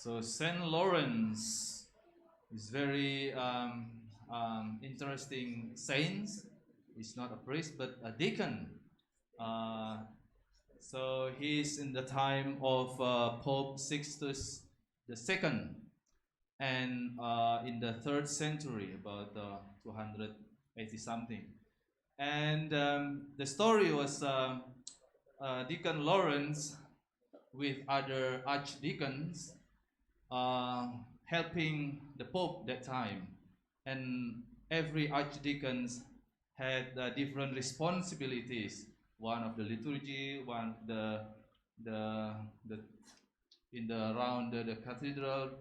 So Saint Lawrence is very interesting saint. He's not a priest but a deacon. So he's in the time of Pope Sixtus II, and in the 3rd century, about 280 something. And the story was Deacon Lawrence with other archdeacons helping the Pope that time, and every archdeacon had different responsibilities. One of the liturgy, one the in the around the cathedral,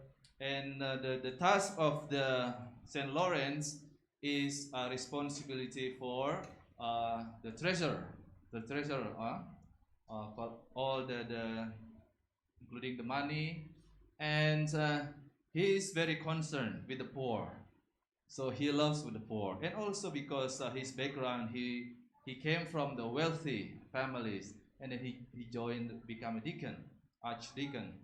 and the task of the Saint Lawrence is a responsibility for the treasurer, for all the including the money, and he is very concerned with the poor. So he loves with the poor, and also because his background, he came from the wealthy families, and then he joined, become a deacon, archdeacon.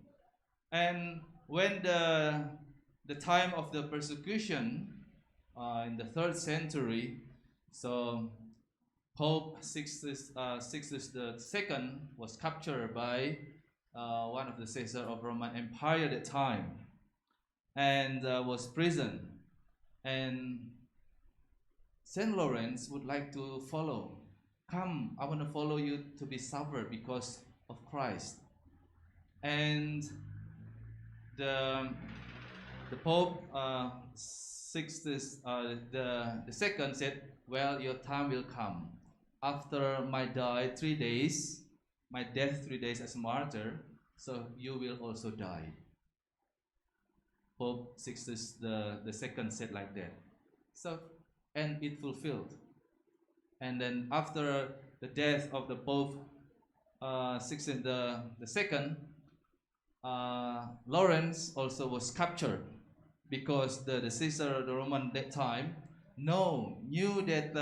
And when the time of the persecution in the 3rd century, so Pope Sixtus II was captured by one of the Caesar of Roman Empire at that time, and was prisoned. And Saint Lawrence would like to follow. Come, I want to follow you to be suffered because of Christ. And the Pope Sixtus the second said, well, your time will come. After my death 3 days as a martyr, so you will also die. Pope Sixtus the second said like that. So, and it fulfilled. And then after the death of the Pope Sixtus the second, Lawrence also was captured, because the Caesar, the Roman that time, knew that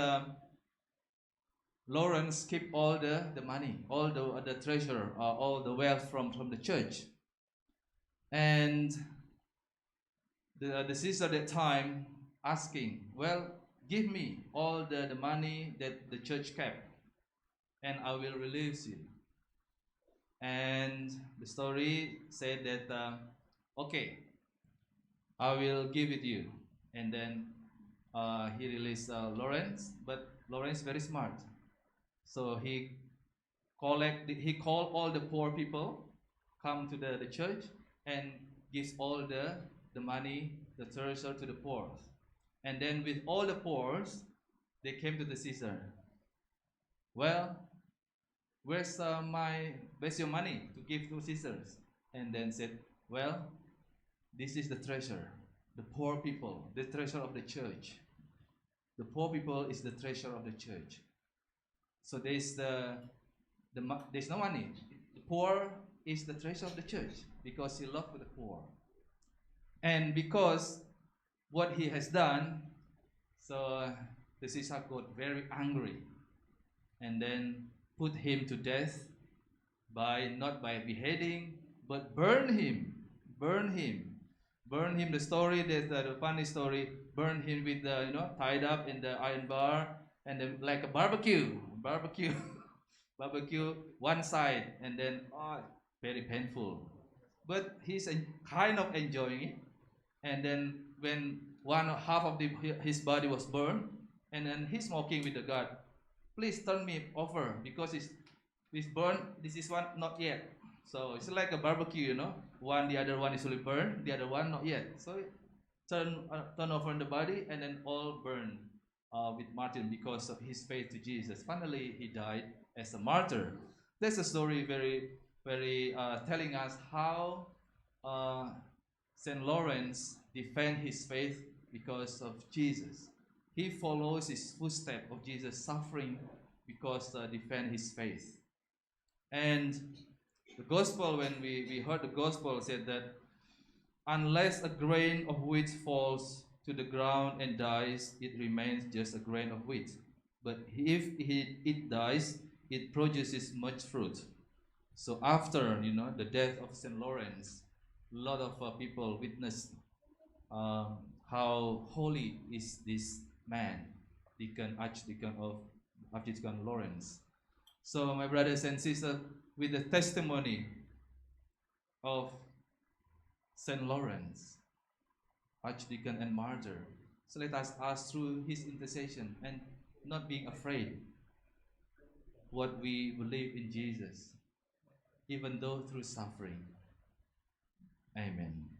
Lawrence kept all the money, all the treasure, all the wealth from the church. And the Caesar that time asking, well, give me all the money that the church kept, and I will release you. And the story said that, okay, I will give it you. And then he released Lawrence, but Lawrence very smart. So he called all the poor people, come to the church, and gives all the money, the treasure to the poor. And then with all the poor, they came to the Caesar. Well, where's your money to give to Caesars? And then said, well, this is the treasure, the poor people, the treasure of the church. The poor people is the treasure of the church. So there's there's no money. The poor is the treasure of the church, because he loved the poor. And because what he has done, so the Caesar got very angry, and then put him to death not by beheading, but burn him. The story, there's the funny story, burn him with tied up in the iron bar, and then like a barbecue one side, and then very painful. But he's kind of enjoying it. And then when one half of his body was burned, and then he's mocking with the God, please turn me over, because it's burned, this is one not yet. So it's like a barbecue, the other one is fully burned, the other one not yet. So turn over the body, and then all burned with Martyr because of his faith to Jesus. Finally, he died as a martyr. That's a story very, very telling us how Saint Lawrence defend his faith because of Jesus. He follows his footsteps of Jesus, suffering because defend his faith. And the gospel, when we heard the gospel, said that unless a grain of wheat falls to the ground and dies, it remains just a grain of wheat. But if it dies, it produces much fruit. So after the death of Saint Lawrence, A lot of people witnessed how holy is this man, Archdeacon Lawrence. So, my brothers and sisters, with the testimony of Saint Lawrence, Archdeacon and Martyr, so let us ask through his intercession and not being afraid what we believe in Jesus, even though through suffering. Amen.